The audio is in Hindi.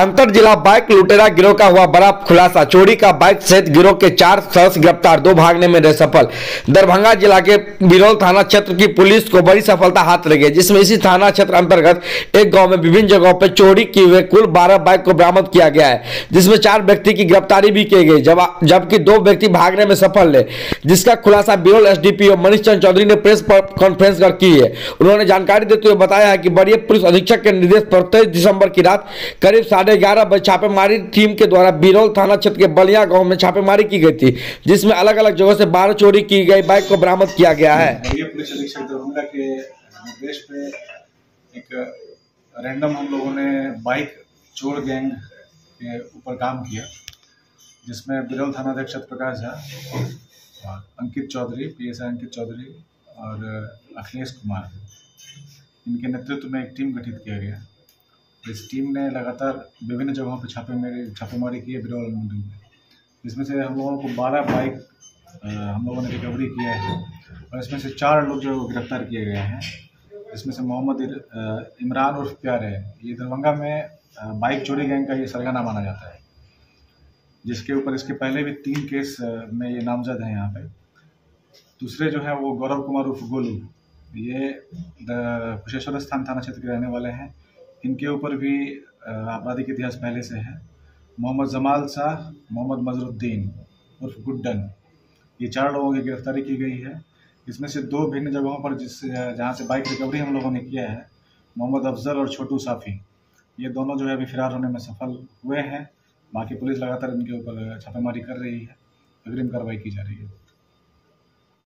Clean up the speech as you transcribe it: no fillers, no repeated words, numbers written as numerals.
अंतर जिला बाइक लुटेरा गिरोह का हुआ बड़ा खुलासा। चोरी का बाइक सहित गिरोह के 4 सदस्य गिरफ्तार, 2 भागने में रहे सफल। दरभंगा जिला के बिरौल थाना क्षेत्र की पुलिस को बड़ी सफलता हाथ लगी, जिसमें इसी थाना क्षेत्र अंतर्गत एक गांव में विभिन्न जगहों पर चोरी किए हुए कुल 12 बाइक को बरामद किया गया है, जिसमें 4 व्यक्ति की गिरफ्तारी भी की गई, जबकि 2 व्यक्ति भागने में सफल रहे, जिसका खुलासा बिरौल एसडीपीओ मनीष चंद्र चौधरी ने प्रेस कॉन्फ्रेंस कर की है। उन्होंने जानकारी देते हुए बताया है कि वरीय पुलिस अधीक्षक के निर्देश पर 23 दिसंबर की रात करीब 11:30 बजे छापेमारी टीम के द्वारा बिरौल थाना क्षेत्र के बलिया गांव में छापेमारी की गई थी, जिसमें अलग अलग जगहों से 12 चोरी की गई बाइक को बरामद किया गया है। वरीय पुलिस अधीक्षक दरभंगा के निर्देश पे एक रैंडम हम लोगों ने बाइक चोर गैंग के ऊपर काम किया, जिसमें बिरौल थाना अध्यक्ष प्रकाश झा, अंकित चौधरी, पीएसआई अंकित चौधरी और अखिलेश कुमार, इनके नेतृत्व में एक टीम गठित किया गया। इस टीम ने लगातार विभिन्न जगहों पर छापेमारी की है बिरौल मंडल में, जिसमें से हम लोगों को 12 बाइक हम लोगों ने रिकवरी किया है और इसमें से 4 लोग जो गिरफ्तार किए गए हैं। इसमें से मोहम्मद इमरान उर्फ प्यारे, ये दरभंगा में बाइक चोरी गैंग का ये सरगना माना जाता है, जिसके ऊपर इसके पहले भी 3 केस में ये नामजद है यहाँ पे। दूसरे जो है वो गौरव कुमार उर्फ गोलू, ये कुशेश्वर स्थान थाना क्षेत्र के रहने वाले हैं, इनके ऊपर भी आपराधिक इतिहास पहले से है। मोहम्मद जमाल शाह, मोहम्मद मजरुद्दीन उर्फ गुड्डन, ये 4 लोगों की गिरफ्तारी की गई है। इसमें से 2 भिन्न जगहों पर जहाँ से बाइक रिकवरी हम लोगों ने किया है, मोहम्मद अफजल और छोटू साफ़ी, ये दोनों जो है अभी फरार होने में सफल हुए हैं। बाकी पुलिस लगातार इनके ऊपर छापेमारी कर रही है, अग्रिम कार्रवाई की जा रही है।